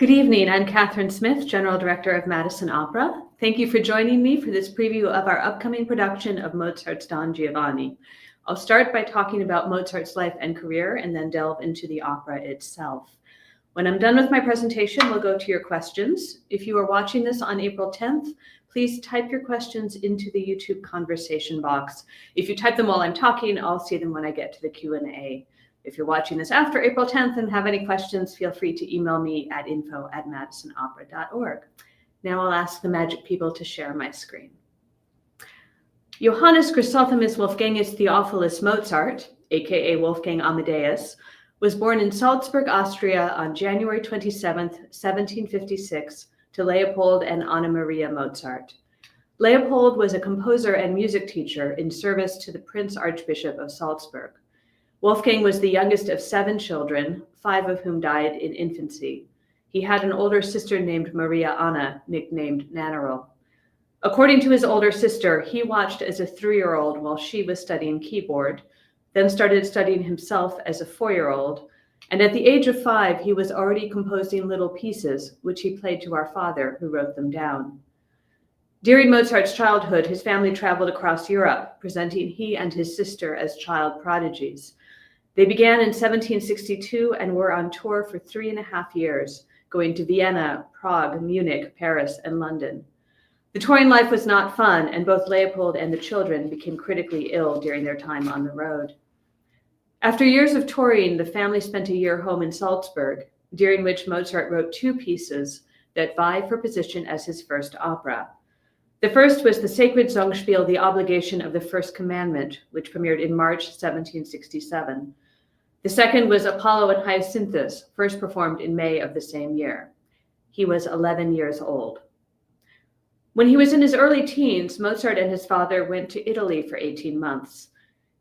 Good evening. I'm Kathryn Smith, General Director of Madison Opera. Thank you for joining me for this preview of our upcoming production of Mozart's Don Giovanni. I'll start by talking about Mozart's life and career and then delve into the opera itself. When I'm done with my presentation, we'll go to your questions. If you are watching this on April 10th, please type your questions into the YouTube conversation box. If you type them while I'm talking, I'll see them when I get to the Q&A. If you're watching this after April 10th and have any questions, feel free to email me at info@madisonopera.org. Now I'll ask the magic people to share my screen. Johannes Chrysothemis Wolfgangus Theophilus Mozart, aka Wolfgang Amadeus, was born in Salzburg, Austria on January 27, 1756, to Leopold and Anna Maria Mozart. Leopold was a composer and music teacher in service to the Prince Archbishop of Salzburg. Wolfgang was the youngest of 7 children, 5 of whom died in infancy. He had an older sister named Maria Anna, nicknamed Nannerl. According to his older sister, he watched as a 3-year-old while she was studying keyboard, then started studying himself as a 4-year-old, and at the age of 5, he was already composing little pieces, which he played to our father, who wrote them down. During Mozart's childhood, his family traveled across Europe, presenting he and his sister as child prodigies. They began in 1762 and were on tour for 3.5 years, going to Vienna, Prague, Munich, Paris, and London. The touring life was not fun, and both Leopold and the children became critically ill during their time on the road. After years of touring, the family spent a year home in Salzburg, during which Mozart wrote 2 pieces that vie for position as his first opera. The first was the sacred Songspiel, The Obligation of the First Commandment, which premiered in March 1767. The second was Apollo and Hyacinthus, first performed in May of the same year. He was 11 years old. When he was in his early teens, Mozart and his father went to Italy for 18 months.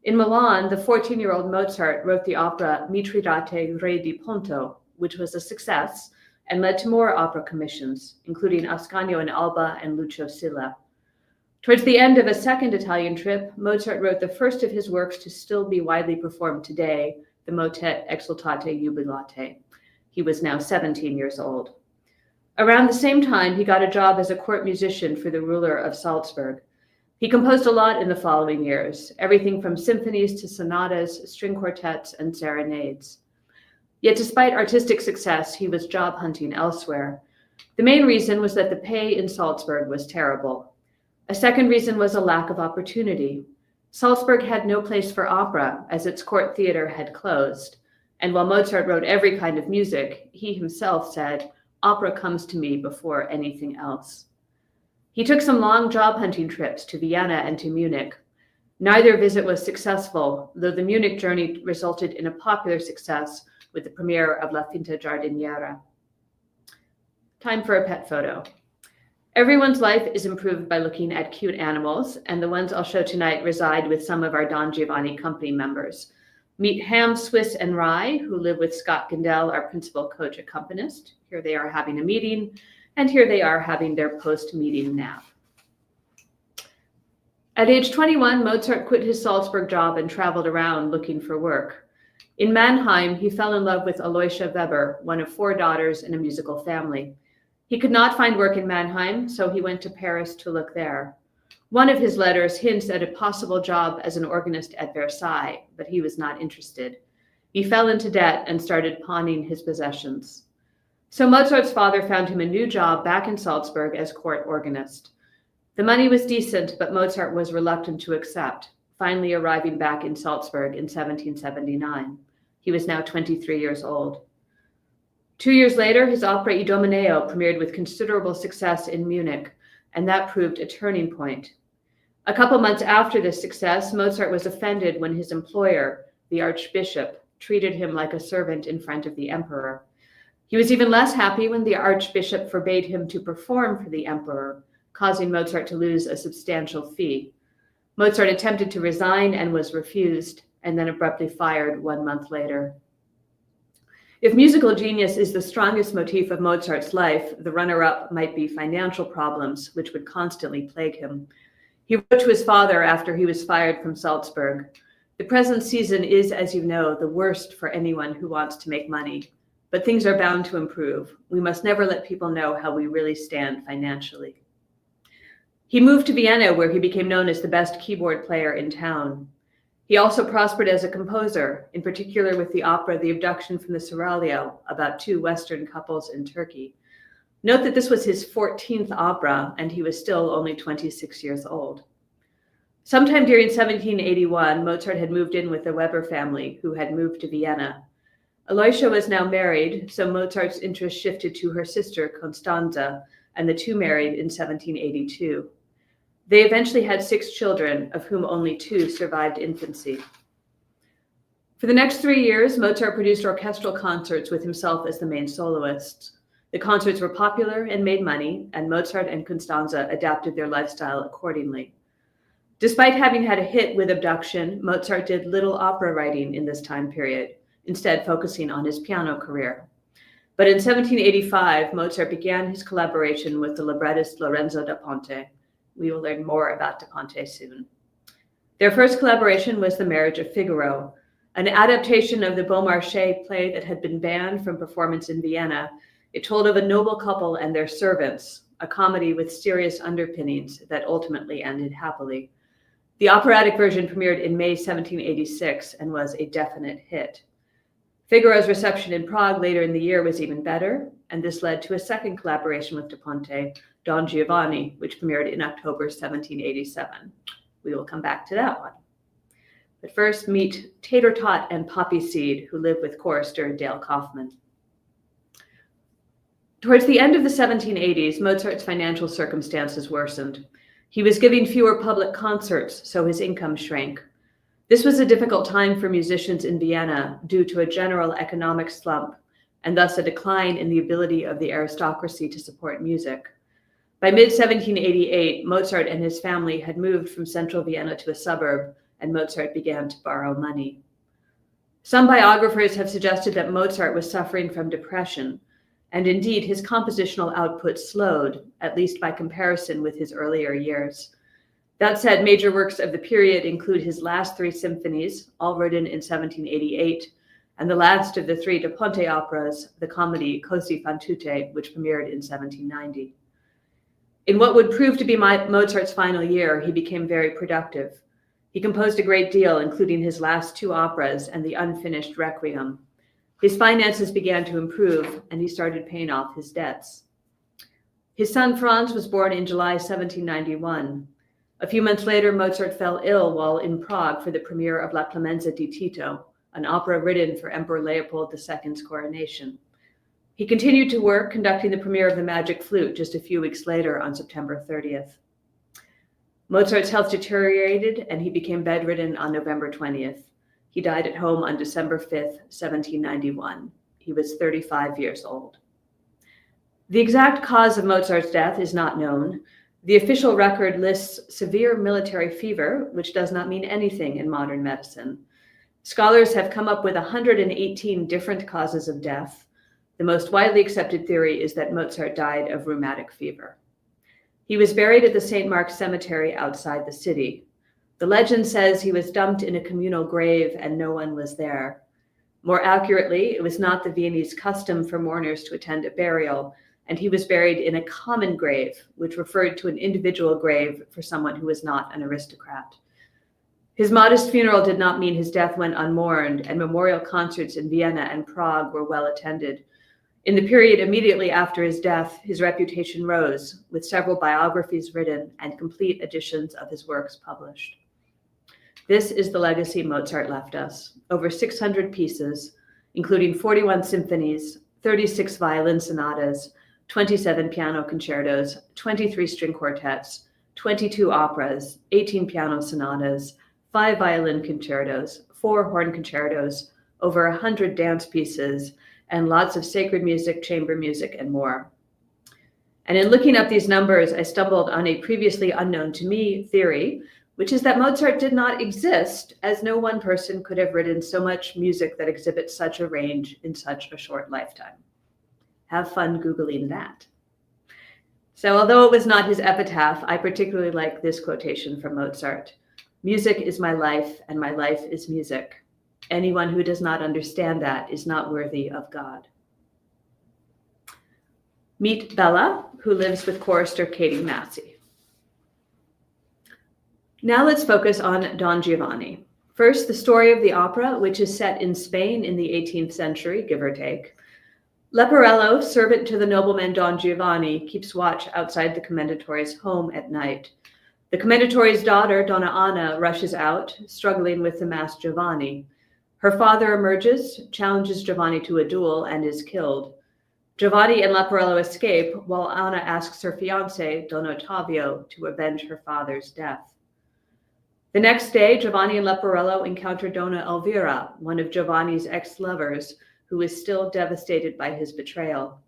In Milan, the 14-year-old Mozart wrote the opera Mitridate Re di Ponte, which was a success and led to more opera commissions, including Ascanio and Alba and Lucio Silla. Towards the end of a second Italian trip, Mozart wrote the first of his works to still be widely performed today, the motet Exultate Jubilate. He was now 17 years old. Around the same time, he got a job as a court musician for the ruler of Salzburg. He composed a lot in the following years, everything from symphonies to sonatas, string quartets, and serenades. Yet despite artistic success, he was job hunting elsewhere. The main reason was that the pay in Salzburg was terrible. A second reason was a lack of opportunity. Salzburg had no place for opera, as its court theater had closed. And while Mozart wrote every kind of music, he himself said, "Opera comes to me before anything else." He took some long job hunting trips to Vienna and to Munich. Neither visit was successful, though the Munich journey resulted in a popular success with the premiere of La Finta Giardiniera. Time for a pet photo. Everyone's life is improved by looking at cute animals, and the ones I'll show tonight reside with some of our Don Giovanni company members. Meet Ham, Swiss, and Rye, who live with Scott Gindel, our principal coach accompanist. Here they are having a meeting, and here they are having their post-meeting nap. At age 21, Mozart quit his Salzburg job and traveled around looking for work. In Mannheim, he fell in love with Aloysia Weber, one of 4 daughters in a musical family. He could not find work in Mannheim, so he went to Paris to look there. One of his letters hints at a possible job as an organist at Versailles, but he was not interested. He fell into debt and started pawning his possessions. So Mozart's father found him a new job back in Salzburg as court organist. The money was decent, but Mozart was reluctant to accept, finally arriving back in Salzburg in 1779. He was now 23 years old. 2 years later, his opera Idomeneo premiered with considerable success in Munich, and that proved a turning point. A couple months after this success, Mozart was offended when his employer, the Archbishop, treated him like a servant in front of the Emperor. He was even less happy when the Archbishop forbade him to perform for the Emperor, causing Mozart to lose a substantial fee. Mozart attempted to resign and was refused, and then abruptly fired 1 month later. If musical genius is the strongest motif of Mozart's life, the runner-up might be financial problems, which would constantly plague him. He wrote to his father after he was fired from Salzburg, "The present season is, as you know, the worst for anyone who wants to make money. but things are bound to improve. We must never let people know how we really stand financially. He moved to Vienna, where he became known as the best keyboard player in town. He also prospered as a composer, in particular with the opera The Abduction from the Seraglio, about two Western couples in Turkey. Note that this was his 14th opera, and he was still only 26 years old. Sometime during 1781, Mozart had moved in with the Weber family, who had moved to Vienna. Aloysia was now married, so Mozart's interest shifted to her sister, Constanza, and the two married in 1782. They eventually had 6 children, of whom only 2 survived infancy. For the next 3 years, Mozart produced orchestral concerts with himself as the main soloists. The concerts were popular and made money, and Mozart and Constanza adapted their lifestyle accordingly. Despite having had a hit with Abduction, Mozart did little opera writing in this time period, instead focusing on his piano career. But in 1785, Mozart began his collaboration with the librettist Lorenzo da Ponte. We will learn more about da Ponte soon. Their first collaboration was The Marriage of Figaro, an adaptation of the Beaumarchais play that had been banned from performance in Vienna. It told of a noble couple and their servants, a comedy with serious underpinnings that ultimately ended happily. The operatic version premiered in May 1786 and was a definite hit. Figaro's reception in Prague later in the year was even better, and this led to a second collaboration with da Ponte, Don Giovanni, which premiered in October 1787. We will come back to that one. But first, meet Tater Tot and Poppy Seed, who live with chorister Dale Kaufman. Towards the end of the 1780s, Mozart's financial circumstances worsened. He was giving fewer public concerts, so his income shrank. This was a difficult time for musicians in Vienna due to a general economic slump, and thus a decline in the ability of the aristocracy to support music. By mid-1788, Mozart and his family had moved from central Vienna to a suburb, and Mozart began to borrow money. Some biographers have suggested that Mozart was suffering from depression, and indeed his compositional output slowed, at least by comparison with his earlier years. That said, major works of the period include his last 3 symphonies, all written in 1788, and the last of the 3 da Ponte operas, the comedy Così fan tutte, which premiered in 1790. In what would prove to be Mozart's final year, he became very productive. He composed a great deal, including his last 2 operas and the unfinished Requiem. His finances began to improve, and he started paying off his debts. His son Franz was born in July 1791. A few months later, Mozart fell ill while in Prague for the premiere of La Clemenza di Tito, an opera written for Emperor Leopold II's coronation. He continued to work, conducting the premiere of The Magic Flute just a few weeks later on September 30th. Mozart's health deteriorated, and he became bedridden on November 20th. He died at home on December 5th, 1791. He was 35 years old. The exact cause of Mozart's death is not known. The official record lists severe military fever, which does not mean anything in modern medicine. Scholars have come up with 118 different causes of death. The most widely accepted theory is that Mozart died of rheumatic fever. He was buried at the St. Mark's Cemetery outside the city. The legend says he was dumped in a communal grave and no one was there. More accurately, it was not the Viennese custom for mourners to attend a burial, and he was buried in a common grave, which referred to an individual grave for someone who was not an aristocrat. His modest funeral did not mean his death went unmourned, and memorial concerts in Vienna and Prague were well attended. In the period immediately after his death, his reputation rose, with several biographies written and complete editions of his works published. This is the legacy Mozart left us: over 600 pieces, including 41 symphonies, 36 violin sonatas, 27 piano concertos, 23 string quartets, 22 operas, 18 piano sonatas, 5 violin concertos, 4 horn concertos, over 100 dance pieces, and lots of sacred music, chamber music, and more. And in looking up these numbers, I stumbled on a previously unknown to me theory, which is that Mozart did not exist, as no one person could have written so much music that exhibits such a range in such a short lifetime. Have fun Googling that. So although it was not his epitaph, I particularly like this quotation from Mozart. "Music is my life, and my life is music. Anyone who does not understand that is not worthy of God." Meet Bella, who lives with chorister Katie Massey. Now let's focus on Don Giovanni. First, the story of the opera, which is set in Spain in the 18th century, give or take. Leporello, servant to the nobleman Don Giovanni, keeps watch outside the commendatore's home at night. The commendatore's daughter, Donna Anna, rushes out, struggling with the masked Giovanni. Her father emerges, challenges Giovanni to a duel, and is killed. Giovanni and Leporello escape, while Anna asks her fiancé, Don Ottavio, to avenge her father's death. The next day, Giovanni and Leporello encounter Donna Elvira, one of Giovanni's ex-lovers, who is still devastated by his betrayal.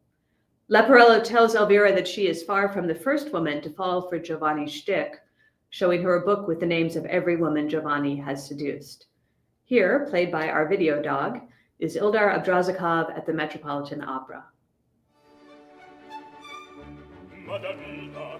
Leporello tells Elvira that she is far from the first woman to fall for Giovanni's shtick, showing her a book with the names of every woman Giovanni has seduced. Here, played by our video dog, is Ildar Abdrazakov at the Metropolitan Opera. Madamina,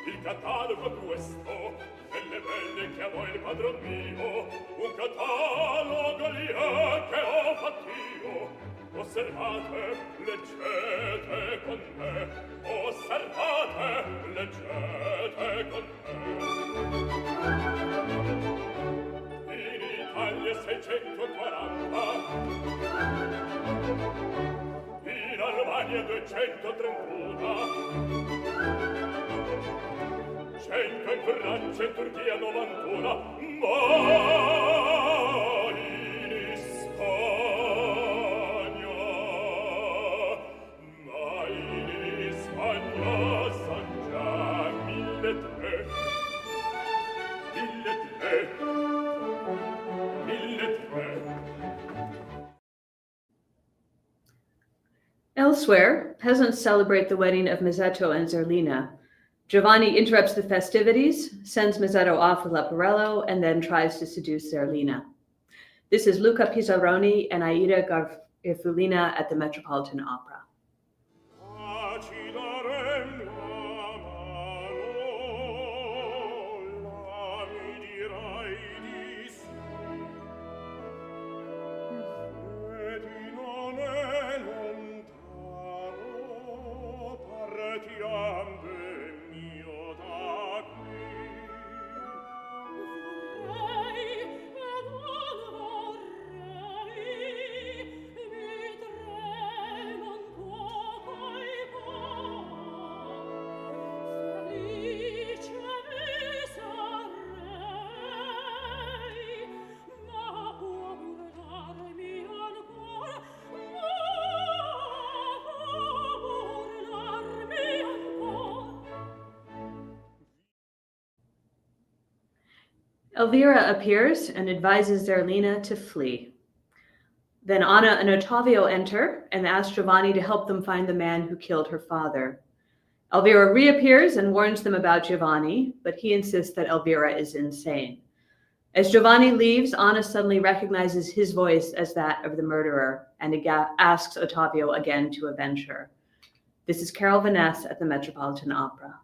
il catalogo questo, delle belle che amo il padron mio, un catalogo lì che ho fatt'io. Osservate, leggete con me, osservate, leggete con me. In Italia 640, in Albania 231, 100 in Francia e Turchia 91, ma in Spagna son già 1.300. Elsewhere, peasants celebrate the wedding of Mazzetto and Zerlina. Giovanni interrupts the festivities, sends Mazzetto off with Leporello, and then tries to seduce Zerlina. This is Luca Pizzaroni and Aida Garifulina at the Metropolitan Opera. Elvira appears and advises Zerlina to flee. Then Anna and Ottavio enter and ask Giovanni to help them find the man who killed her father. Elvira reappears and warns them about Giovanni, but he insists that Elvira is insane. As Giovanni leaves, Anna suddenly recognizes his voice as that of the murderer and asks Ottavio again to avenge her. This is Carol Vaness at the Metropolitan Opera.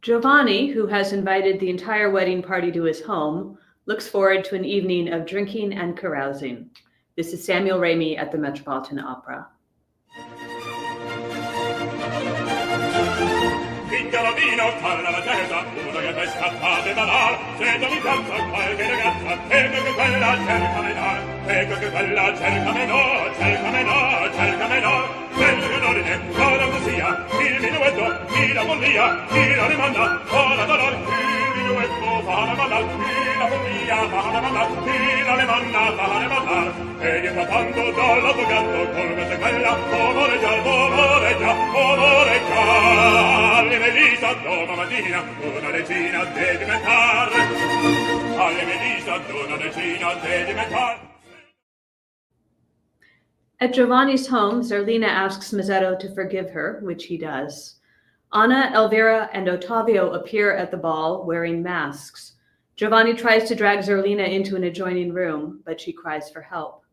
Giovanni, who has invited the entire wedding party to his home, looks forward to an evening of drinking and carousing. This is Samuel Ramey at the Metropolitan Opera. Vino, parla la testa, uno che è scappato da là, sento mi piazza qualche ragazza, ecco che quella cercami là, ecco che quella cercami no, cercami no, cercami no, quello che non è, ora così, il minuetto, mi la follia, mi la rimanda, ora da là, il minuetto, fa la manda, mi la follia, fa la manda, mi la rimanda, fa la manda, e dietro tanto dall'avvocato, con questa quella, amore già, amore già, amore già, le melissa, Melissa domattina una regina deve diventare. Alle Melissa una regina deve diventare. At Giovanni's home, Zerlina asks Mazzetto to forgive her, which he does. Anna, Elvira, and Ottavio appear at the ball wearing masks. Giovanni tries to drag Zerlina into an adjoining room, but she cries for help.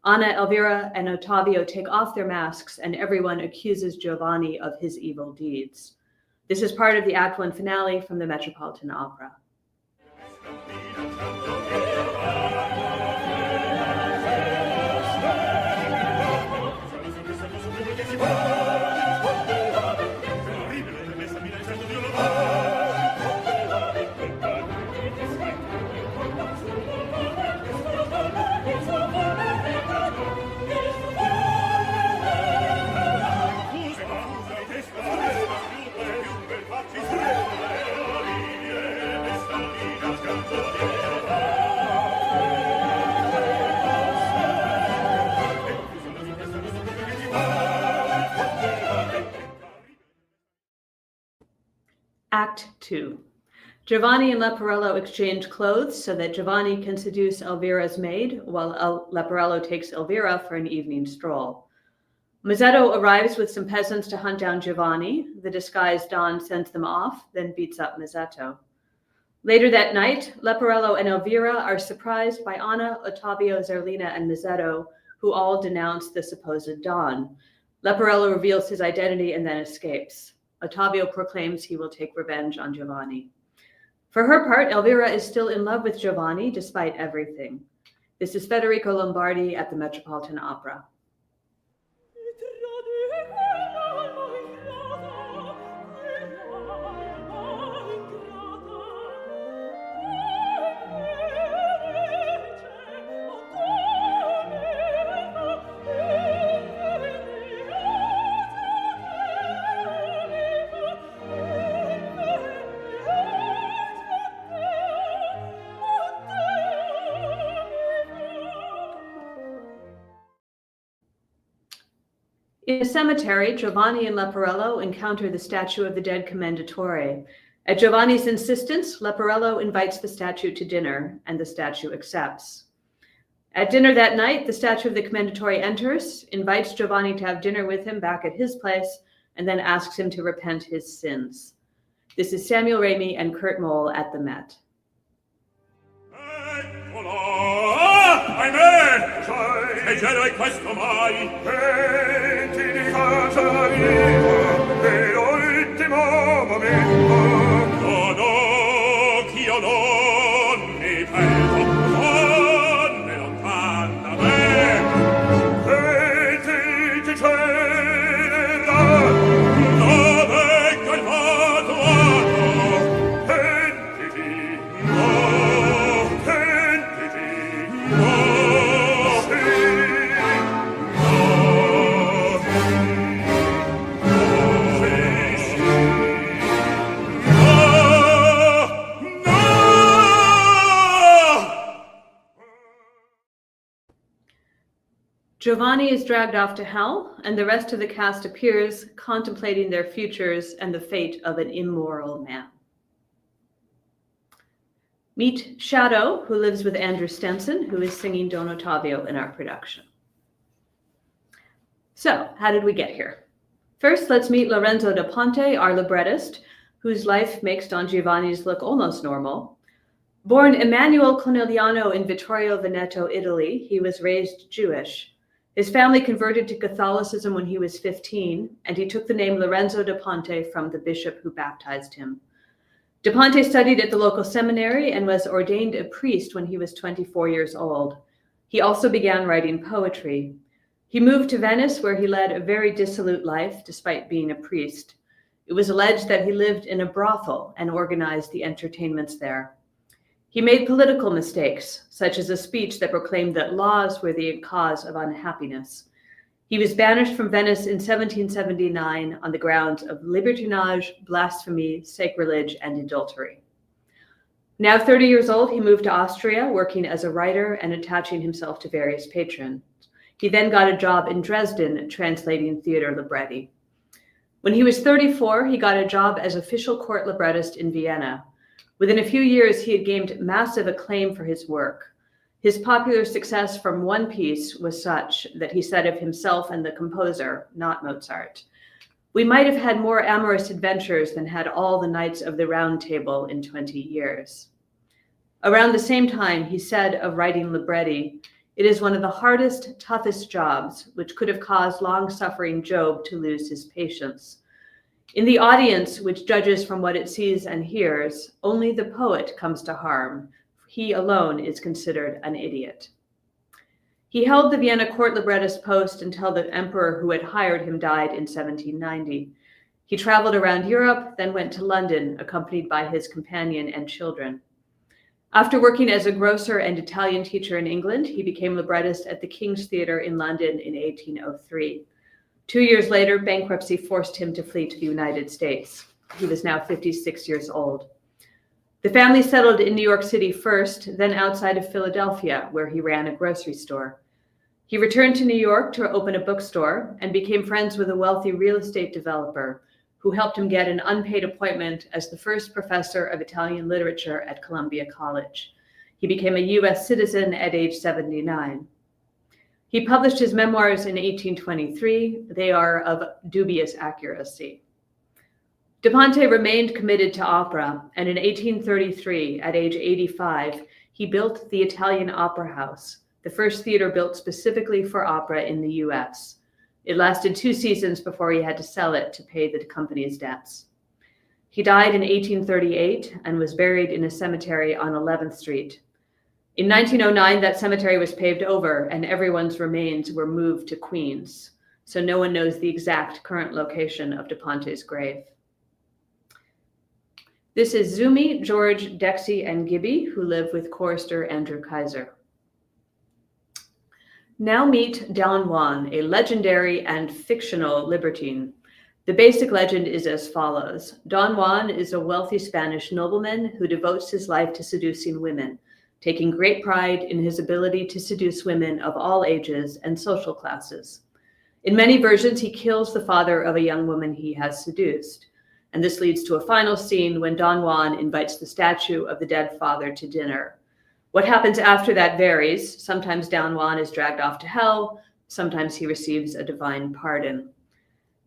Anna, Elvira, and Ottavio take off their masks, and everyone accuses Giovanni of his evil deeds. This is part of the Act 1 finale from the Metropolitan Opera. Act 2. Giovanni and Leporello exchange clothes so that Giovanni can seduce Elvira's maid, while Leporello takes Elvira for an evening stroll. Mazzetto arrives with some peasants to hunt down Giovanni. The disguised Don sends them off, then beats up Mazzetto. Later that night, Leporello and Elvira are surprised by Anna, Ottavio, Zerlina, and Mazzetto, who all denounce the supposed Don. Leporello reveals his identity and then escapes. Ottavio proclaims he will take revenge on Giovanni. For her part, Elvira is still in love with Giovanni despite everything. This is Federico Lombardi at the Metropolitan Opera. In a cemetery, Giovanni and Leporello encounter the statue of the dead Commendatore. At Giovanni's insistence, Leporello invites the statue to dinner, and the statue accepts. At dinner that night, the statue of the Commendatore enters, invites Giovanni to have dinner with him back at his place, and then asks him to repent his sins. This is Samuel Ramey and Kurt Moll at the Met. Leggerei questo mai, venti di casa mia, e l'ultimo momento, non ho ch'io non mi penso, donne lontane da me, venti ti ceneranno, dove calvato hanno, pentiti, no, pentiti, no. Giovanni is dragged off to hell, and the rest of the cast appears, contemplating their futures and the fate of an immoral man. Meet Shadow, who lives with Andrew Stenson, who is singing Don Ottavio in our production. So, how did we get here? First, let's meet Lorenzo da Ponte, our librettist, whose life makes Don Giovanni's look almost normal. Born Emanuele Conigliano in Vittorio Veneto, Italy, he was raised Jewish. His family converted to Catholicism when he was 15, and he took the name Lorenzo da Ponte from the bishop who baptized him. Da Ponte studied at the local seminary and was ordained a priest when he was 24 years old. He also began writing poetry. He moved to Venice, where he led a very dissolute life despite being a priest. It was alleged that he lived in a brothel and organized the entertainments there. He made political mistakes, such as a speech that proclaimed that laws were the cause of unhappiness. He was banished from Venice in 1779 on the grounds of libertinage, blasphemy, sacrilege, and adultery. Now 30 years old, he moved to Austria, working as a writer and attaching himself to various patrons. He then got a job in Dresden translating theater libretti. When he was 34, he got a job as official court librettist in Vienna. Within a few years, he had gained massive acclaim for his work. His popular success from one piece was such that he said of himself and the composer, not Mozart, "We might have had more amorous adventures than had all the knights of the Round Table in 20 years." Around the same time, he said of writing libretti, "It is one of the hardest, toughest jobs, which could have caused long-suffering Job to lose his patience. In the audience, which judges from what it sees and hears, only the poet comes to harm. He alone is considered an idiot." He held the Vienna court librettist post until the emperor who had hired him died in 1790. He traveled around Europe, then went to London, accompanied by his companion and children. After working as a grocer and Italian teacher in England, he became librettist at the King's Theatre in London in 1803. 2 years later, bankruptcy forced him to flee to the United States. He was now 56 years old. The family settled in New York City first, then outside of Philadelphia, where he ran a grocery store. He returned to New York to open a bookstore and became friends with a wealthy real estate developer who helped him get an unpaid appointment as the first professor of Italian literature at Columbia College. He became a U.S. citizen at age 79. He published his memoirs in 1823. They are of dubious accuracy. Da Ponte remained committed to opera, and in 1833, at age 85, he built the Italian Opera House, the first theater built specifically for opera in the U.S. It lasted 2 seasons before he had to sell it to pay the company's debts. He died in 1838 and was buried in a cemetery on 11th Street. In 1909, that cemetery was paved over and everyone's remains were moved to Queens, so no one knows the exact current location of Da Ponte's grave. This is Zumi, George, Dexy, and Gibby, who live with chorister Andrew Kaiser. Now meet Don Juan, a legendary and fictional libertine. The basic legend is as follows. Don Juan is a wealthy Spanish nobleman who devotes his life to seducing women, taking great pride in his ability to seduce women of all ages and social classes. In many versions, he kills the father of a young woman he has seduced. And this leads to a final scene when Don Juan invites the statue of the dead father to dinner. What happens after that varies. Sometimes Don Juan is dragged off to hell. Sometimes he receives a divine pardon.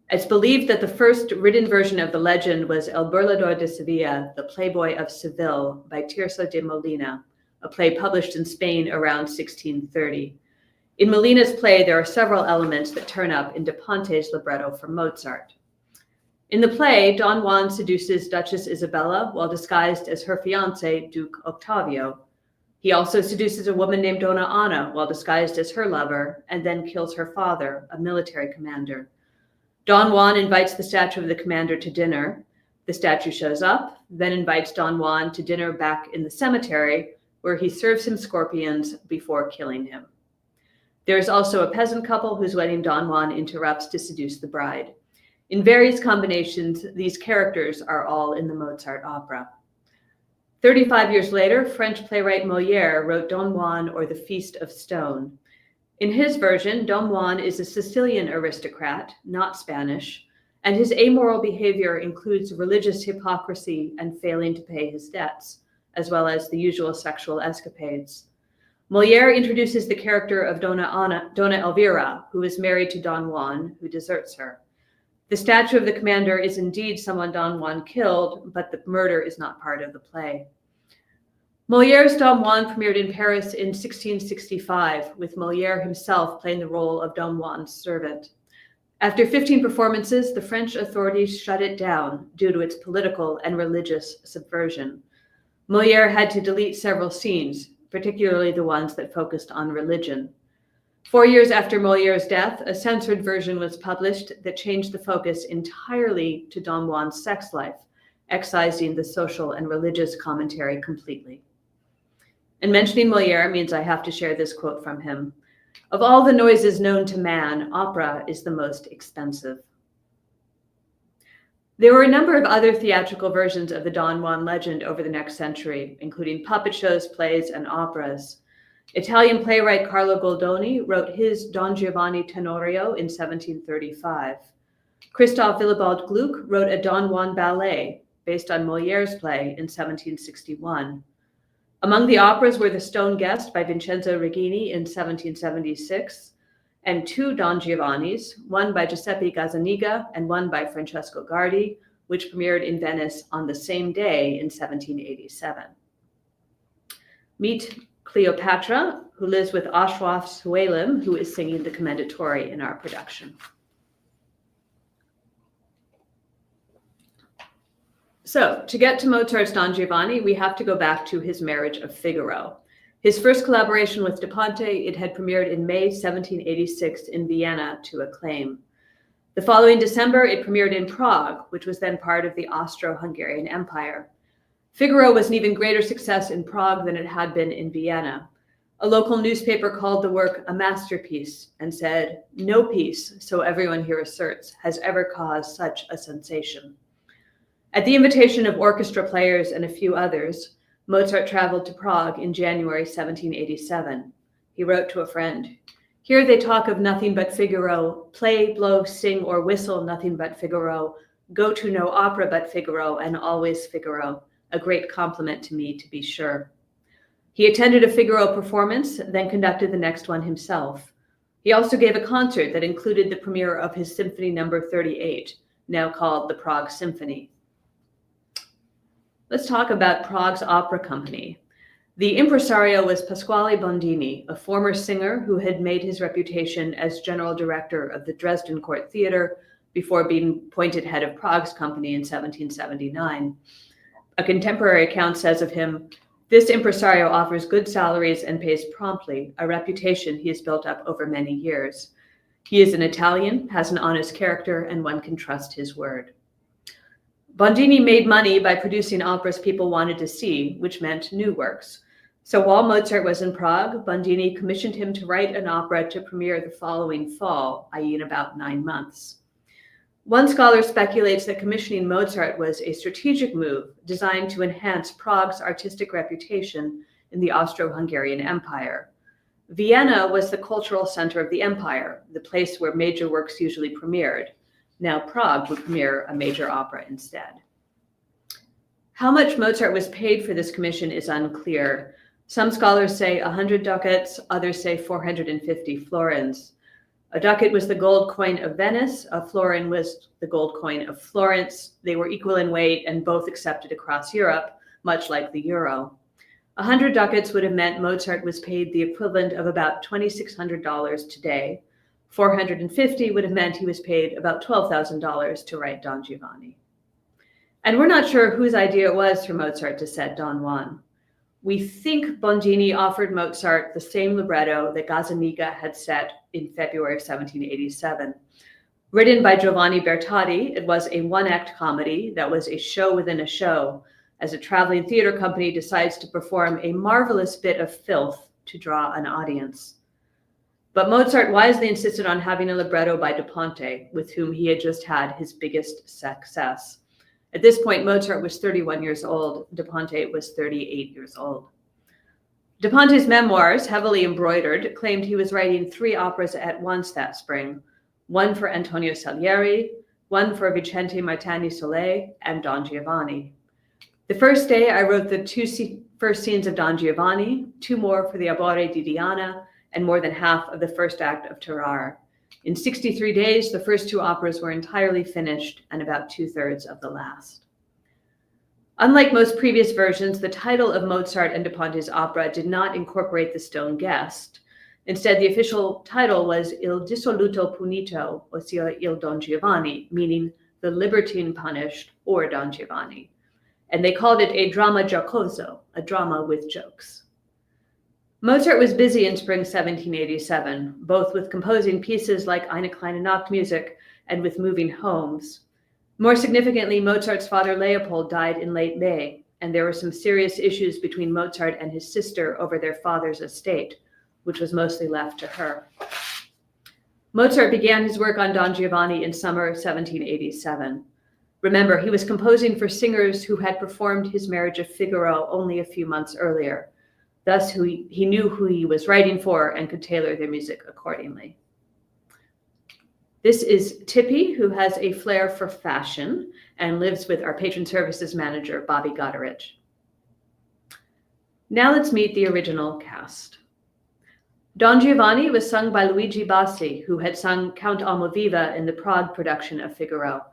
It's believed that the first written version of the legend was El Burlador de Sevilla, the Playboy of Seville, by Tirso de Molina, a play published in Spain around 1630. In Molina's play, there are several elements that turn up in Da Ponte's libretto for Mozart. In the play, Don Juan seduces Duchess Isabella while disguised as her fiancé, Duke Octavio. He also seduces a woman named Donna Anna while disguised as her lover, and then kills her father, a military commander. Don Juan invites the statue of the commander to dinner. The statue shows up, then invites Don Juan to dinner back in the cemetery, where he serves him scorpions before killing him. There is also a peasant couple whose wedding Don Juan interrupts to seduce the bride. In various combinations, these characters are all in the Mozart opera. 35 years later, French playwright Molière wrote Don Juan or the Feast of Stone. In his version, Don Juan is a Sicilian aristocrat, not Spanish, and his amoral behavior includes religious hypocrisy and failing to pay his debts, as well as the usual sexual escapades. Molière introduces the character of Donna Elvira, who is married to Don Juan, who deserts her. The statue of the commander is indeed someone Don Juan killed, but the murder is not part of the play. Molière's Don Juan premiered in Paris in 1665, with Molière himself playing the role of Don Juan's servant. After 15 performances, the French authorities shut it down due to its political and religious subversion. Molière had to delete several scenes, particularly the ones that focused on religion. 4 years after Molière's death, a censored version was published that changed the focus entirely to Don Juan's sex life, excising the social and religious commentary completely. And mentioning Molière means I have to share this quote from him. "Of all the noises known to man, opera is the most expensive." There were a number of other theatrical versions of the Don Juan legend over the next century, including puppet shows, plays, and operas. Italian playwright Carlo Goldoni wrote his Don Giovanni Tenorio in 1735. Christoph Willibald Gluck wrote a Don Juan ballet based on Molière's play in 1761. Among the operas were The Stone Guest by Vincenzo Reghini in 1776, and two Don Giovannis, one by Giuseppe Gazzaniga and one by Francesco Gardi, which premiered in Venice on the same day in 1787. Meet Cleopatra, who lives with Ashraf Suleiman, who is singing the commendatory in our production. So, to get to Mozart's Don Giovanni, we have to go back to his Marriage of Figaro. His first collaboration with Ponte, it had premiered in May 1786 in Vienna to acclaim. The following December, it premiered in Prague, which was then part of the Austro-Hungarian Empire. Figaro was an even greater success in Prague than it had been in Vienna. A local newspaper called the work a masterpiece and said, "No piece, so everyone here asserts, has ever caused such a sensation." At the invitation of orchestra players and a few others, Mozart traveled to Prague in January 1787. He wrote to a friend, "Here they talk of nothing but Figaro, play, blow, sing, or whistle nothing but Figaro, go to no opera but Figaro, and always Figaro. A great compliment to me, to be sure." He attended a Figaro performance, then conducted the next one himself. He also gave a concert that included the premiere of his Symphony No. 38, now called the Prague Symphony. Let's talk about Prague's opera company. The impresario was Pasquale Bondini, a former singer who had made his reputation as general director of the Dresden Court Theater before being appointed head of Prague's company in 1779. A contemporary account says of him, "This impresario offers good salaries and pays promptly, a reputation he has built up over many years. He is an Italian, has an honest character, and one can trust his word." Bondini made money by producing operas people wanted to see, which meant new works. So while Mozart was in Prague, Bondini commissioned him to write an opera to premiere the following fall, i.e. in about 9 months. One scholar speculates that commissioning Mozart was a strategic move designed to enhance Prague's artistic reputation in the Austro-Hungarian Empire. Vienna was the cultural center of the empire, the place where major works usually premiered. Now Prague would premiere a major opera instead. How much Mozart was paid for this commission is unclear. Some scholars say 100 ducats, others say 450 florins. A ducat was the gold coin of Venice, a florin was the gold coin of Florence. They were equal in weight and both accepted across Europe, much like the euro. 100 ducats would have meant Mozart was paid the equivalent of about $2,600 today. 450 would have meant he was paid about $12,000 to write Don Giovanni. And we're not sure whose idea it was for Mozart to set Don Juan. We think Bondini offered Mozart the same libretto that Gazzaniga had set in February of 1787. Written by Giovanni Bertatti, it was a one-act comedy that was a show within a show, as a traveling theater company decides to perform a marvelous bit of filth to draw an audience. But Mozart wisely insisted on having a libretto by Ponte, with whom he had just had his biggest success. At this point, Mozart was 31 years old. Ponte was 38 years old. Ponte's memoirs, heavily embroidered, claimed he was writing 3 operas at once that spring, one for Antonio Salieri, one for Vicente Martini Soler, and Don Giovanni. The first day, I wrote the 2 first scenes of Don Giovanni, 2 more for the Abore di Diana, and more than half of the first act of Terrar. In 63 days, the first 2 operas were entirely finished and about 2/3 of the last. Unlike most previous versions, the title of Mozart and Ponte's opera did not incorporate the Stone Guest. Instead, the official title was Il Dissoluto Punito, ossia Il Don Giovanni, meaning the libertine punished, or Don Giovanni. And they called it a dramma giocoso, a drama with jokes. Mozart was busy in spring 1787, both with composing pieces like Eine kleine Nachtmusik and with moving homes. More significantly, Mozart's father Leopold died in late May, and there were some serious issues between Mozart and his sister over their father's estate, which was mostly left to her. Mozart began his work on Don Giovanni in summer 1787. Remember, he was composing for singers who had performed his Marriage of Figaro only a few months earlier. Thus, he knew who he was writing for and could tailor their music accordingly. This is Tippy, who has a flair for fashion and lives with our patron services manager, Bobby Goderich. Now let's meet the original cast. Don Giovanni was sung by Luigi Bassi, who had sung Count Almaviva in the Prague production of Figaro.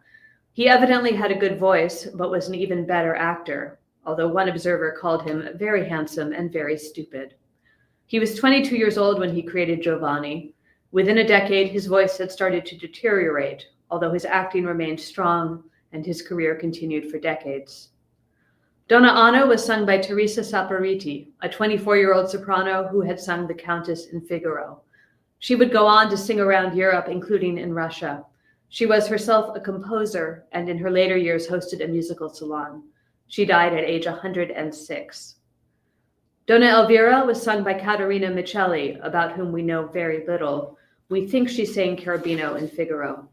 He evidently had a good voice, but was an even better actor, although one observer called him very handsome and very stupid. He was 22 years old when he created Giovanni. Within a decade, his voice had started to deteriorate, although his acting remained strong and his career continued for decades. Donna Anna was sung by Teresa Saporiti, a 24-year-old soprano who had sung the Countess in Figaro. She would go on to sing around Europe, including in Russia. She was herself a composer and in her later years hosted a musical salon. She died at age 106. Donna Elvira was sung by Caterina Micheli, about whom we know very little. We think she sang Cherubino in Figaro.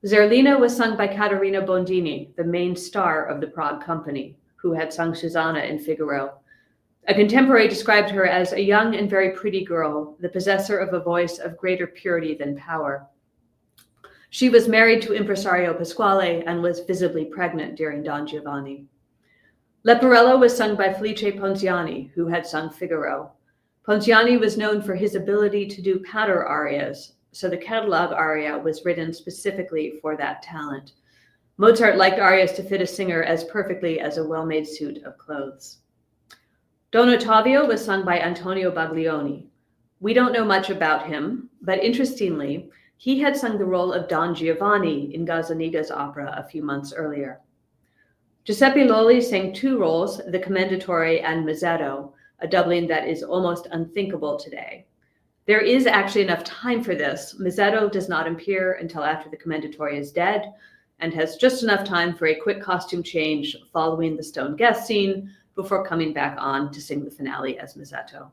Zerlina was sung by Caterina Bondini, the main star of the Prague company, who had sung Susanna in Figaro. A contemporary described her as a young and very pretty girl, the possessor of a voice of greater purity than power. She was married to impresario Pasquale and was visibly pregnant during Don Giovanni. Leporello was sung by Felice Ponziani, who had sung Figaro. Ponziani was known for his ability to do patter arias, so the catalog aria was written specifically for that talent. Mozart liked arias to fit a singer as perfectly as a well-made suit of clothes. Don Ottavio was sung by Antonio Baglioni. We don't know much about him, but interestingly, he had sung the role of Don Giovanni in Gazzaniga's opera a few months earlier. Giuseppe Lolli sang two roles, the Commendatore and Mazzetto, a doubling that is almost unthinkable today. There is actually enough time for this. Mazzetto does not appear until after the Commendatore is dead and has just enough time for a quick costume change following the stone guest scene before coming back on to sing the finale as Mazzetto.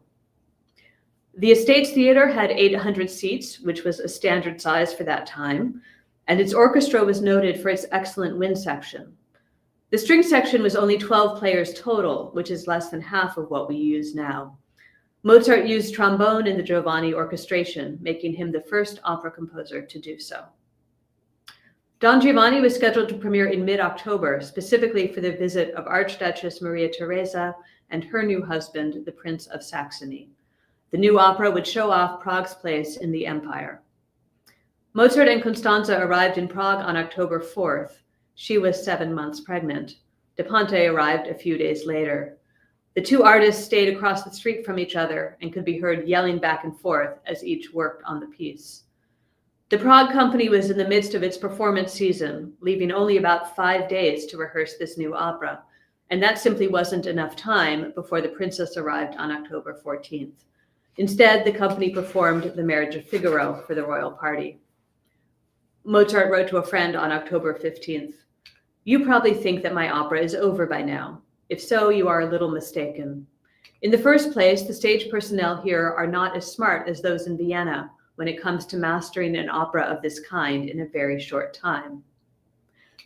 The Estates Theater had 800 seats, which was a standard size for that time, and its orchestra was noted for its excellent wind section. The string section was only 12 players total, which is less than half of what we use now. Mozart used trombone in the Giovanni orchestration, making him the first opera composer to do so. Don Giovanni was scheduled to premiere in mid-October, specifically for the visit of Archduchess Maria Theresa and her new husband, the Prince of Saxony. The new opera would show off Prague's place in the empire. Mozart and Constanza arrived in Prague on October 4th. She was 7 months pregnant. De Ponte arrived a few days later. The two artists stayed across the street from each other and could be heard yelling back and forth as each worked on the piece. The Prague company was in the midst of its performance season, leaving only about 5 days to rehearse this new opera, and that simply wasn't enough time before the princess arrived on October 14th. Instead, the company performed The Marriage of Figaro for the royal party. Mozart wrote to a friend on October 15th, "You probably think that my opera is over by now. If so, you are a little mistaken. In the first place, the stage personnel here are not as smart as those in Vienna when it comes to mastering an opera of this kind in a very short time.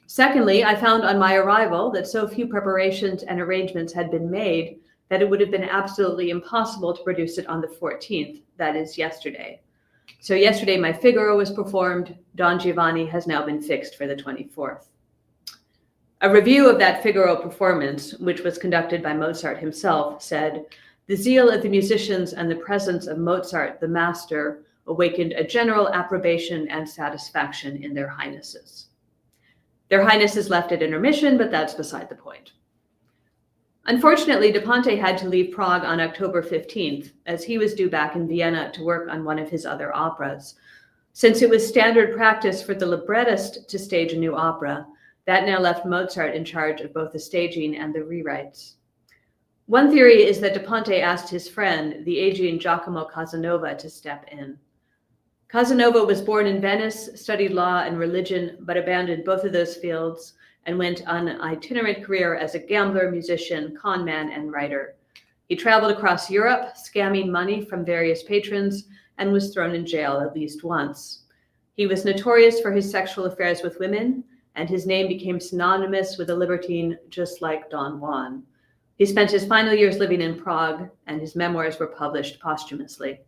Secondly, I found on my arrival that so few preparations and arrangements had been made that it would have been absolutely impossible to produce it on the 14th, that is yesterday. So yesterday my Figaro was performed. Don Giovanni has now been fixed for the 24th. A review of that Figaro performance, which was conducted by Mozart himself, said, "The zeal of the musicians and the presence of Mozart, the master, awakened a general approbation and satisfaction in their highnesses." Their highnesses left at intermission, but that's beside the point. Unfortunately, De Ponte had to leave Prague on October 15th, as he was due back in Vienna to work on one of his other operas. Since it was standard practice for the librettist to stage a new opera, that now left Mozart in charge of both the staging and the rewrites. One theory is that De Ponte asked his friend, the aging Giacomo Casanova, to step in. Casanova was born in Venice, studied law and religion, but abandoned both of those fields and went on an itinerant career as a gambler, musician, con man, and writer. He traveled across Europe, scamming money from various patrons, and was thrown in jail at least once. He was notorious for his sexual affairs with women, and his name became synonymous with a libertine just like Don Juan. He spent his final years living in Prague, and his memoirs were published posthumously.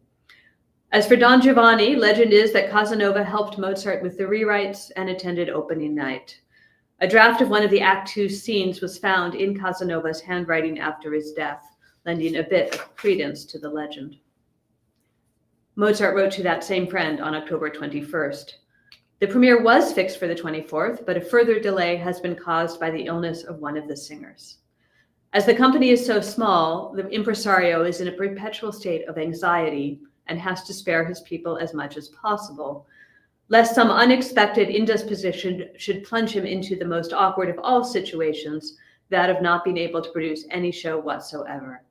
As for Don Giovanni, legend is that Casanova helped Mozart with the rewrites and attended opening night. A draft of one of the Act II scenes was found in Casanova's handwriting after his death, lending a bit of credence to the legend. Mozart wrote to that same friend on October 21st. The premiere was fixed for the 24th, but a further delay has been caused by the illness of one of the singers. As the company is so small, the impresario is in a perpetual state of anxiety and has to spare his people as much as possible, lest some unexpected indisposition should plunge him into the most awkward of all situations, that of not being able to produce any show whatsoever.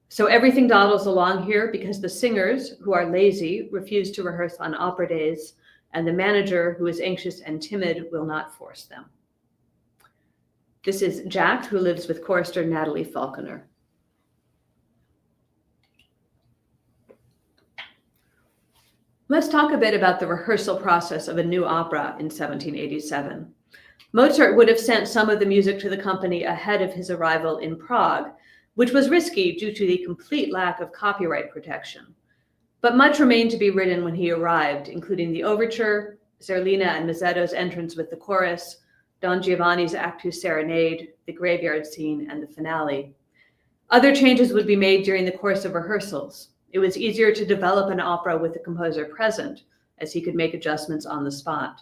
So everything dawdles along here because the singers, who are lazy, refuse to rehearse on opera days, and the manager, who is anxious and timid, will not force them. This is Jack, who lives with chorister Natalie Falconer. Let's talk a bit about the rehearsal process of a new opera in 1787. Mozart would have sent some of the music to the company ahead of his arrival in Prague, which was risky due to the complete lack of copyright protection. But much remained to be written when he arrived, including the overture, Zerlina and Mazzetto's entrance with the chorus, Don Giovanni's Act II serenade, the graveyard scene, and the finale. Other changes would be made during the course of rehearsals. It was easier to develop an opera with the composer present, as he could make adjustments on the spot.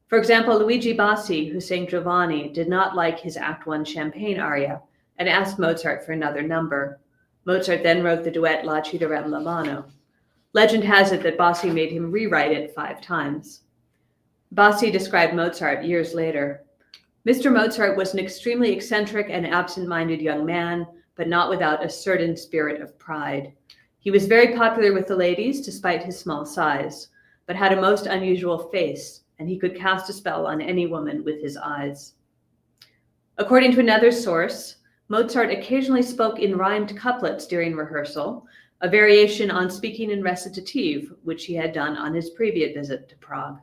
For example, Luigi Bassi, who sang Giovanni, did not like his Act I champagne aria and asked Mozart for another number. Mozart then wrote the duet La ci darem la mano. Legend has it that Bassi made him rewrite it 5 times. Bassi described Mozart years later. Mr. Mozart was an extremely eccentric and absent-minded young man, but not without a certain spirit of pride. He was very popular with the ladies, despite his small size, but had a most unusual face, and he could cast a spell on any woman with his eyes. According to another source, Mozart occasionally spoke in rhymed couplets during rehearsal, a variation on speaking in recitative, which he had done on his previous visit to Prague.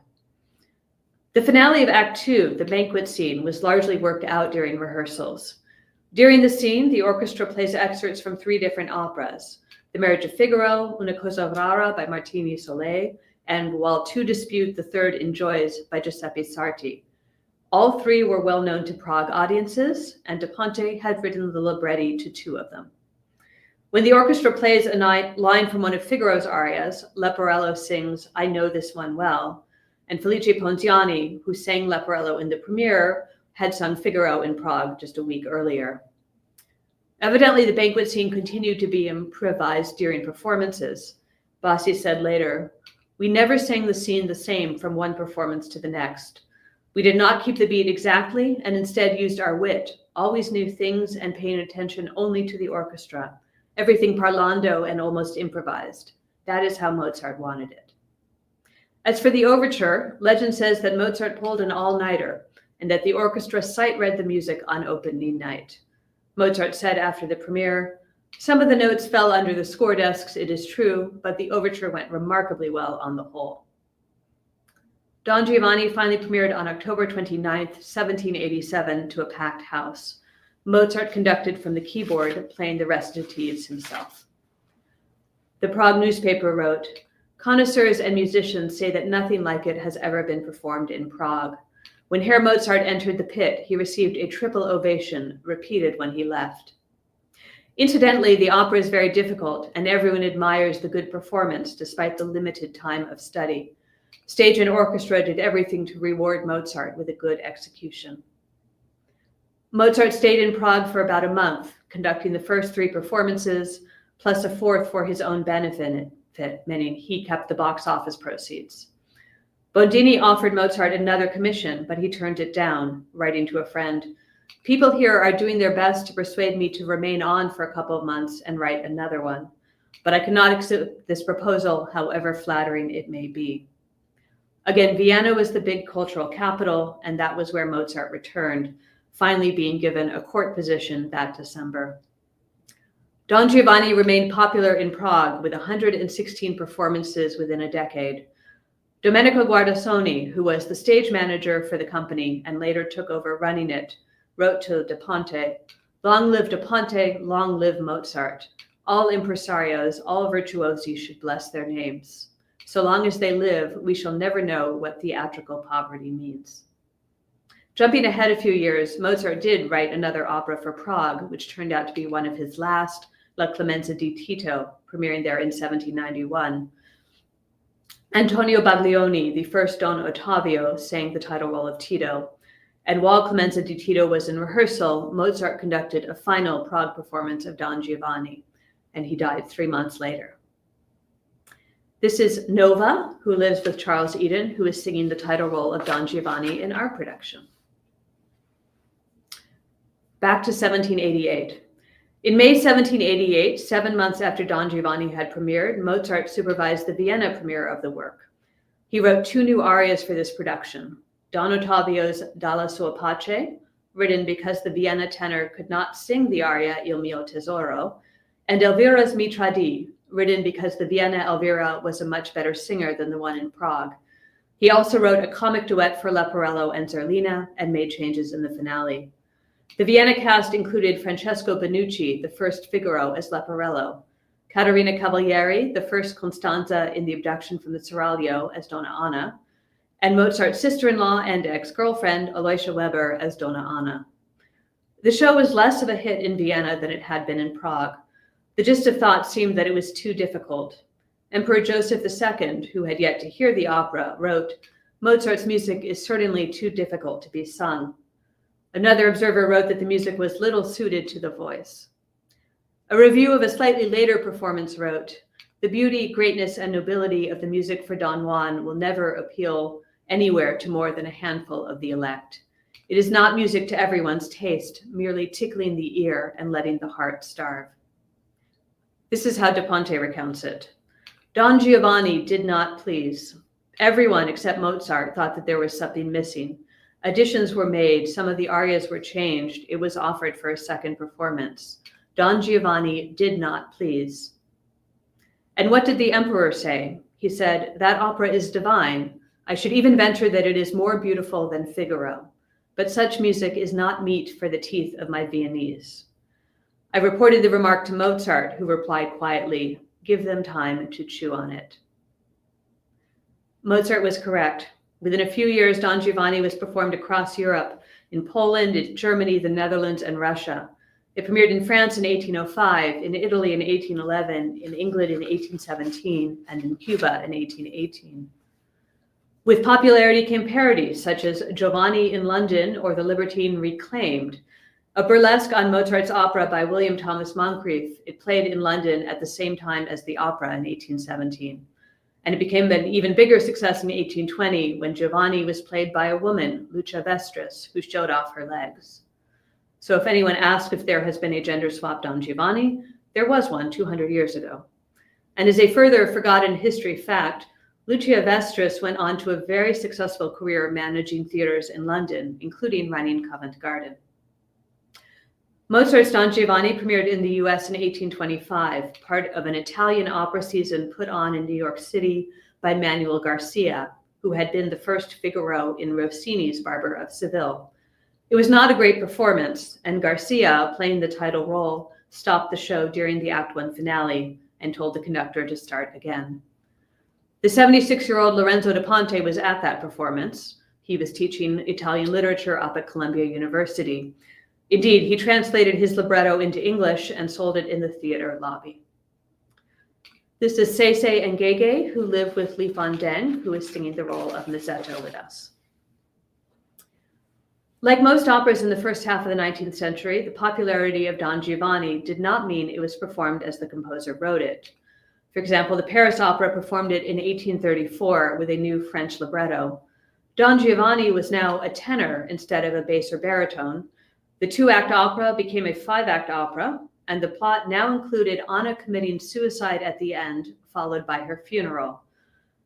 The finale of Act II, the banquet scene, was largely worked out during rehearsals. During the scene, the orchestra plays excerpts from 3 different operas, The Marriage of Figaro, Una Cosa Rara by Martini Soleil, and While Two Dispute, the Third Enjoys by Giuseppe Sarti. All 3 were well known to Prague audiences, and de Ponte had written the libretti to 2 of them. When the orchestra plays a line from one of Figaro's arias, Leporello sings I Know This One Well, and Felice Ponziani, who sang Leporello in the premiere, had sung Figaro in Prague just a week earlier. Evidently, the banquet scene continued to be improvised during performances. Bassi said later, "We never sang the scene the same from one performance to the next. We did not keep the beat exactly and instead used our wit, always knew things and paying attention only to the orchestra, everything parlando and almost improvised. That is how Mozart wanted it." As for the overture, legend says that Mozart pulled an all-nighter and that the orchestra sight-read the music on opening night. Mozart said after the premiere, "Some of the notes fell under the score desks, it is true, but the overture went remarkably well on the whole." Don Giovanni finally premiered on October 29th, 1787, to a packed house. Mozart conducted from the keyboard, playing the recitatives himself. The Prague newspaper wrote, "Connoisseurs and musicians say that nothing like it has ever been performed in Prague. When Herr Mozart entered the pit, he received a triple ovation, repeated when he left." Incidentally, the opera is very difficult, and everyone admires the good performance despite the limited time of study. Stage and orchestra did everything to reward Mozart with a good execution. Mozart stayed in Prague for about a month, conducting the first 3 performances, plus a 4th for his own benefit, meaning he kept the box office proceeds. Bondini offered Mozart another commission, but he turned it down, writing to a friend, "People here are doing their best to persuade me to remain on for a couple of months and write another one, but I cannot accept this proposal, however flattering it may be." Again, Vienna was the big cultural capital, and that was where Mozart returned, finally being given a court position that December. Don Giovanni remained popular in Prague with 116 performances within a decade. Domenico Guardasoni, who was the stage manager for the company and later took over running it, wrote to de Ponte, "Long live de Ponte, long live Mozart. All impresarios, all virtuosi should bless their names. So long as they live, we shall never know what theatrical poverty means. Jumping ahead a few years, Mozart did write another opera for Prague, which turned out to be one of his last, La Clemenza di Tito, premiering there in 1791. Antonio Baglioni, the first Don Ottavio, sang the title role of Tito. And while Clemenza di Tito was in rehearsal, Mozart conducted a final Prague performance of Don Giovanni, and he died 3 months later. This is Nova, who lives with Charles Eden, who is singing the title role of Don Giovanni in our production. Back to 1788. In May 1788, 7 months after Don Giovanni had premiered, Mozart supervised the Vienna premiere of the work. He wrote 2 new arias for this production: Don Ottavio's Dalla sua pace, written because the Vienna tenor could not sing the aria Il mio tesoro, and Elvira's Mi tradì, written because the Vienna Elvira was a much better singer than the one in Prague. He also wrote a comic duet for Leporello and Zerlina and made changes in the finale. The Vienna cast included Francesco Benucci, the first Figaro, as Leporello, Caterina Cavalieri, the first Constanza in The Abduction from the Seraglio, as Donna Anna, and Mozart's sister-in-law and ex-girlfriend, Aloysia Weber, as Donna Anna. The show was less of a hit in Vienna than it had been in Prague. The gist of thought seemed that it was too difficult. Emperor Joseph II, who had yet to hear the opera, wrote, "Mozart's music is certainly too difficult to be sung." Another observer wrote that the music was little suited to the voice. A review of a slightly later performance wrote, "The beauty, greatness, and nobility of the music for Don Juan will never appeal anywhere to more than a handful of the elect. It is not music to everyone's taste, merely tickling the ear and letting the heart starve." This is how De Ponte recounts it. Don Giovanni did not please. Everyone except Mozart thought that there was something missing. Additions were made, some of the arias were changed, it was offered for a second performance. Don Giovanni did not please. And what did the emperor say? He said, "That opera is divine. I should even venture that it is more beautiful than Figaro. But such music is not meat for the teeth of my Viennese." I reported the remark to Mozart, who replied quietly, "Give them time to chew on it." Mozart was correct. Within a few years, Don Giovanni was performed across Europe, in Poland, in Germany, the Netherlands, and Russia. It premiered in France in 1805, in Italy in 1811, in England in 1817, and in Cuba in 1818. With popularity came parodies, such as Giovanni in London or The Libertine Reclaimed, a burlesque on Mozart's opera by William Thomas Moncrief. It played in London at the same time as the opera in 1817. And it became an even bigger success in 1820 when Giovanni was played by a woman, Lucia Vestris, who showed off her legs. So if anyone asked if there has been a gender swapped Don Giovanni, there was one 200 years ago. And as a further forgotten history fact, Lucia Vestris went on to a very successful career managing theaters in London, including running Covent Garden. Mozart's Don Giovanni premiered in the US in 1825, part of an Italian opera season put on in New York City by Manuel Garcia, who had been the first Figaro in Rossini's Barber of Seville. It was not a great performance, and Garcia, playing the title role, stopped the show during the Act I finale and told the conductor to start again. The 76-year-old Lorenzo da Ponte was at that performance. He was teaching Italian literature up at Columbia University. Indeed, he translated his libretto into English and sold it in the theater lobby. This is Seisei and Gege, who live with Li Fondeng, who is singing the role of Mazzetto with us. Like most operas in the first half of the 19th century, the popularity of Don Giovanni did not mean it was performed as the composer wrote it. For example, the Paris Opera performed it in 1834 with a new French libretto. Don Giovanni was now a tenor instead of a bass or baritone. The 2-act opera became a 5-act opera, and the plot now included Anna committing suicide at the end, followed by her funeral.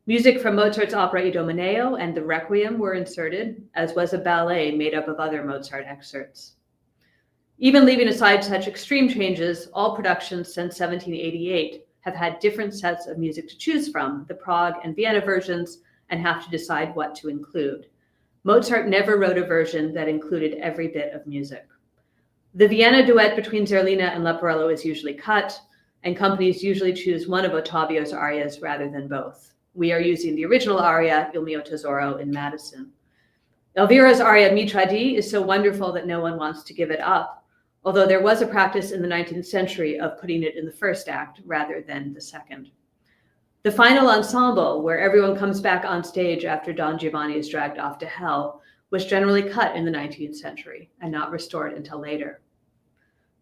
Music from Mozart's opera Idomeneo and the Requiem were inserted, as was a ballet made up of other Mozart excerpts. Even leaving aside such extreme changes, all productions since 1788 have had different sets of music to choose from, the Prague and Vienna versions, and have to decide what to include. Mozart never wrote a version that included every bit of music. The Vienna duet between Zerlina and Leporello is usually cut. and companies usually choose one of Ottavio's arias rather than both. We are using the original aria, Il mio tesoro, in Madison. Elvira's aria Mi tra di is so wonderful that no one wants to give it up, although there was a practice in the 19th century of putting it in the first act rather than the second. The final ensemble, where everyone comes back on stage after Don Giovanni is dragged off to hell, was generally cut in the 19th century and not restored until later.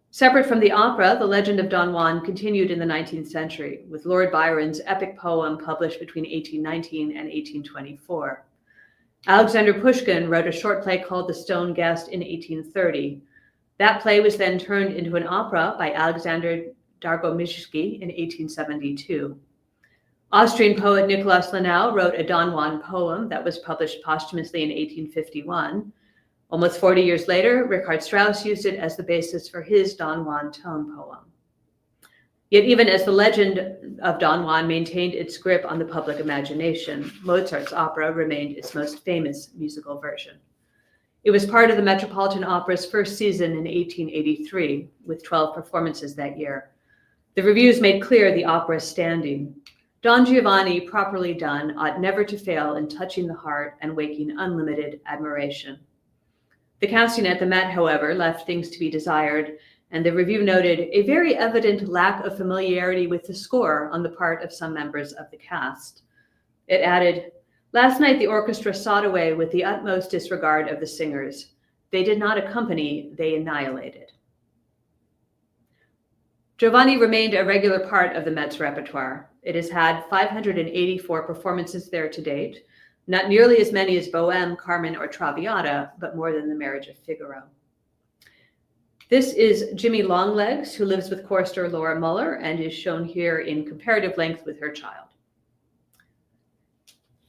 Separate from the opera, the legend of Don Juan continued in the 19th century, with Lord Byron's epic poem published between 1819 and 1824. Alexander Pushkin wrote a short play called The Stone Guest in 1830. That play was then turned into an opera by Alexander Dargomishsky in 1872. Austrian poet Nikolaus Lenau wrote a Don Juan poem that was published posthumously in 1851. Almost 40 years later, Richard Strauss used it as the basis for his Don Juan tone poem. Yet even as the legend of Don Juan maintained its grip on the public imagination, Mozart's opera remained its most famous musical version. It was part of the Metropolitan Opera's first season in 1883, with 12 performances that year. The reviews made clear the opera's standing. Don Giovanni, properly done, ought never to fail in touching the heart and waking unlimited admiration. The casting at the Met, however, left things to be desired, and the review noted a very evident lack of familiarity with the score on the part of some members of the cast. It added, "Last night the orchestra sought away with the utmost disregard of the singers. They did not accompany, they annihilated." Giovanni remained a regular part of the Met's repertoire. It has had 584 performances there to date, not nearly as many as Bohème, Carmen, or Traviata, but more than The Marriage of Figaro. This is Jimmy Longlegs, who lives with chorister Laura Muller and is shown here in comparative length with her child.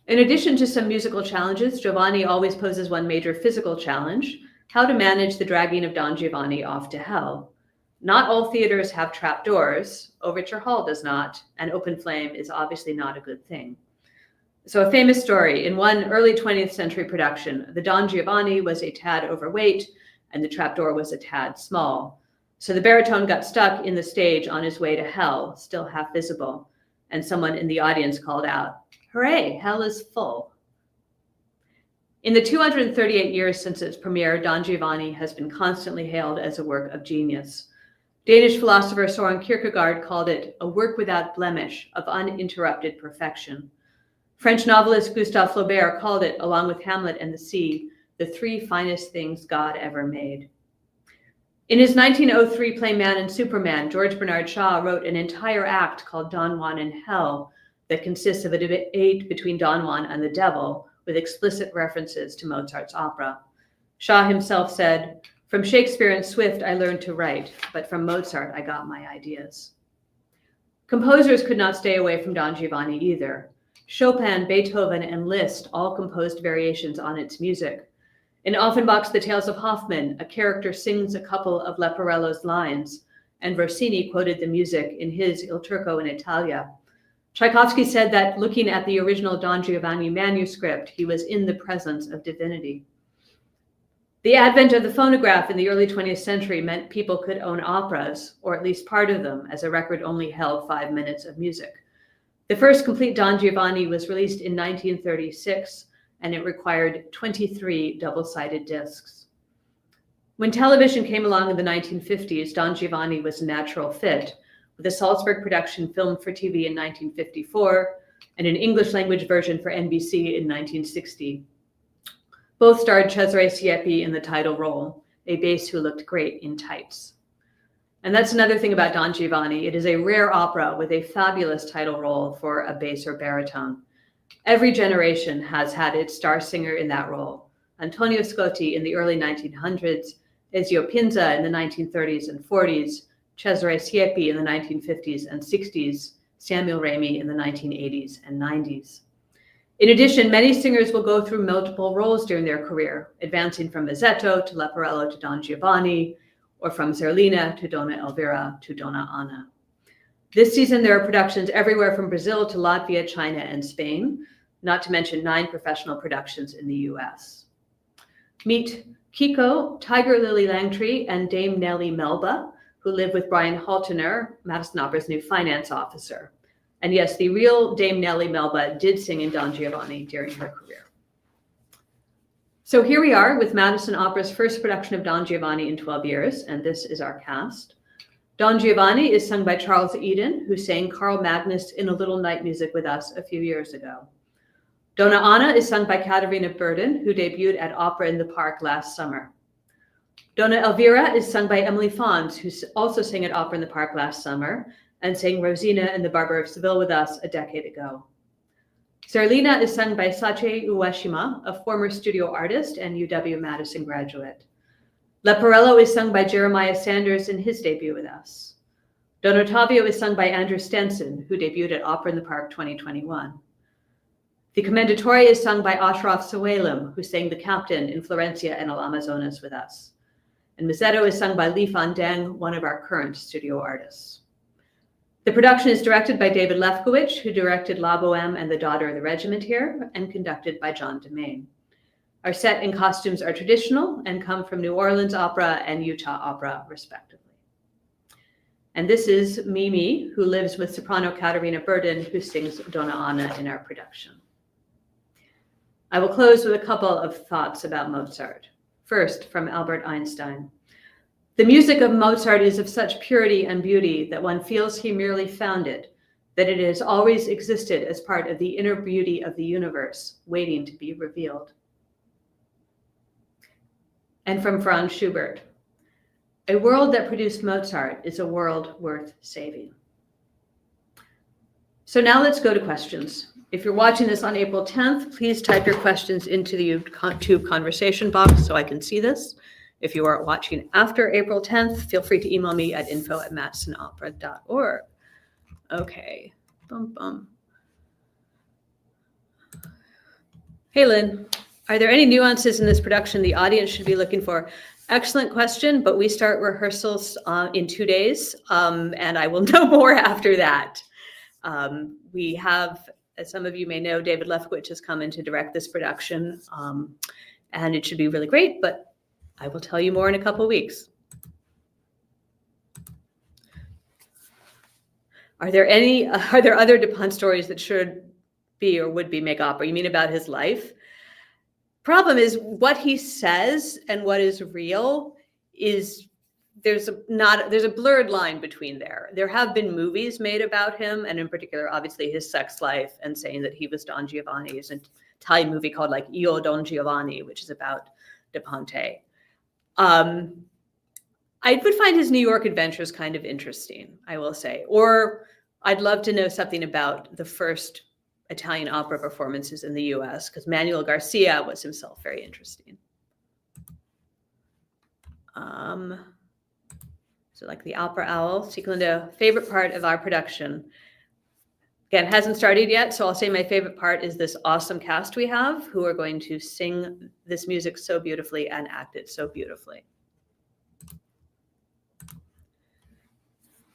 In addition to some musical challenges, Giovanni always poses one major physical challenge: how to manage the dragging of Don Giovanni off to hell. Not all theaters have trapdoors. Overture Hall does not, and open flame is obviously not a good thing. So a famous story: in one early 20th century production, the Don Giovanni was a tad overweight and the trapdoor was a tad small. So the baritone got stuck in the stage on his way to hell, still half visible, and someone in the audience called out, "Hooray, hell is full." In the 238 years since its premiere, Don Giovanni has been constantly hailed as a work of genius. Danish philosopher Søren Kierkegaard called it a work without blemish, of uninterrupted perfection. French novelist Gustave Flaubert called it, along with Hamlet and the Sea, the three finest things God ever made. In his 1903 play Man and Superman, George Bernard Shaw wrote an entire act called Don Juan in Hell that consists of a debate between Don Juan and the devil, with explicit references to Mozart's opera. Shaw himself said, "From Shakespeare and Swift I learned to write, but from Mozart I got my ideas." Composers could not stay away from Don Giovanni either. Chopin, Beethoven, and Liszt all composed variations on its music. In Offenbach's The Tales of Hoffmann, a character sings a couple of Leporello's lines, and Rossini quoted the music in his Il Turco in Italia. Tchaikovsky said that looking at the original Don Giovanni manuscript, he was in the presence of divinity. The advent of the phonograph in the early 20th century meant people could own operas, or at least part of them, as a record only held 5 minutes of music. The first complete Don Giovanni was released in 1936, and it required 23 double-sided discs. When television came along in the 1950s, Don Giovanni was a natural fit, with a Salzburg production filmed for TV in 1954 and an English-language version for NBC in 1960. Both starred Cesare Siepi in the title role, a bass who looked great in tights. And that's another thing about Don Giovanni. It is a rare opera with a fabulous title role for a bass or baritone. Every generation has had its star singer in that role. Antonio Scotti in the early 1900s, Ezio Pinza in the 1930s and 40s, Cesare Siepi in the 1950s and 60s, Samuel Ramey in the 1980s and 90s. In addition, many singers will go through multiple roles during their career, advancing from Mazzetto to Leporello to Don Giovanni, or from Zerlina to Donna Elvira to Donna Anna. This season, there are productions everywhere from Brazil to Latvia, China, and Spain, not to mention 9 professional productions in the US. Meet Kiko, Tiger Lily Langtry, and Dame Nellie Melba, who lived with Brian Haltener, Madison Opera's new finance officer. And yes, the real Dame Nellie Melba did sing in Don Giovanni during her career. So here we are with Madison Opera's first production of Don Giovanni in 12 years, and this is our cast. Don Giovanni is sung by Charles Eden, who sang Carl Magnus in A Little Night Music with us a few years ago. Donna Anna is sung by Katharina Burden, who debuted at Opera in the Park last summer. Donna Elvira is sung by Emily Fons, who also sang at Opera in the Park last summer and sang Rosina in The Barber of Seville with us a decade ago. Zerlina is sung by Sachi Uwashima, a former studio artist and UW-Madison graduate. Leporello is sung by Jeremiah Sanders in his debut with us. Don Ottavio is sung by Andrew Stenson, who debuted at Opera in the Park 2021. The Commendatore is sung by Ashraf Sawalem, who sang The Captain in Florencia and El Amazonas with us. And Mazzetto is sung by Li Fan Deng, one of our current studio artists. The production is directed by David Lefkowitz, who directed La Boheme and The Daughter of the Regiment here, and conducted by John Demain. Our set and costumes are traditional and come from New Orleans Opera and Utah Opera, respectively. And this is Mimi, who lives with soprano Katharina Burden, who sings Donna Anna in our production. I will close with a couple of thoughts about Mozart. First, from Albert Einstein. The music of Mozart is of such purity and beauty that one feels he merely found it, that it has always existed as part of the inner beauty of the universe, waiting to be revealed. And from Franz Schubert. A world that produced Mozart is a world worth saving. So now let's go to questions. If you're watching this on April 10th, please type your questions into the YouTube conversation box so I can see this. If you are watching after April 10th, feel free to email me at info@madisonopera.org. Okay, bum bum. Hey, Lynn, are there any nuances in this production the audience should be looking for? Excellent question, but we start rehearsals in 2 days, and I will know more after that. We have, as some of you may know, David Lefkowitz has come in to direct this production, and it should be really great, but I will tell you more in a couple weeks. Are there other Dupont stories that should be or would be make opera? You mean about his life? Problem is what he says and what is real is there's a blurred line between there. There have been movies made about him, and in particular, obviously, his sex life and saying that he was Don Giovanni. There's an Italian movie called like Io Don Giovanni, which is about the Ponte. I would find his New York adventures kind of interesting, I will say. Or I'd love to know something about the first Italian opera performances in the US, because Manuel Garcia was himself very interesting. So like the Opera Owl, Secondo, favorite part of our production. Again, hasn't started yet, so I'll say my favorite part is this awesome cast we have who are going to sing this music so beautifully and act it so beautifully.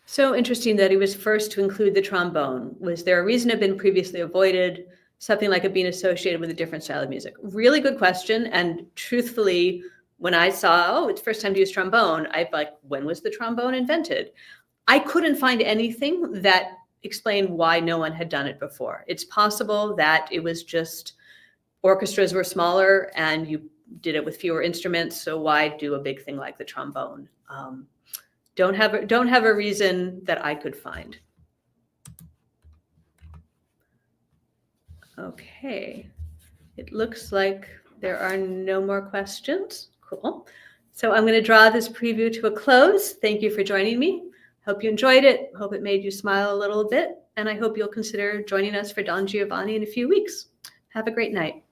So interesting that he was first to include the trombone. Was there a reason it had been previously avoided? Something like it being associated with a different style of music? Really good question. And truthfully, when I saw, it's first time to use trombone, I'm like, when was the trombone invented? I couldn't find anything that explained why no one had done it before. It's possible that it was just orchestras were smaller and you did it with fewer instruments. So why do a big thing like the trombone? Don't have a reason that I could find. Okay, it looks like there are no more questions. Cool. So I'm going to draw this preview to a close. Thank you for joining me. Hope you enjoyed it. Hope it made you smile a little bit. And I hope you'll consider joining us for Don Giovanni in a few weeks. Have a great night.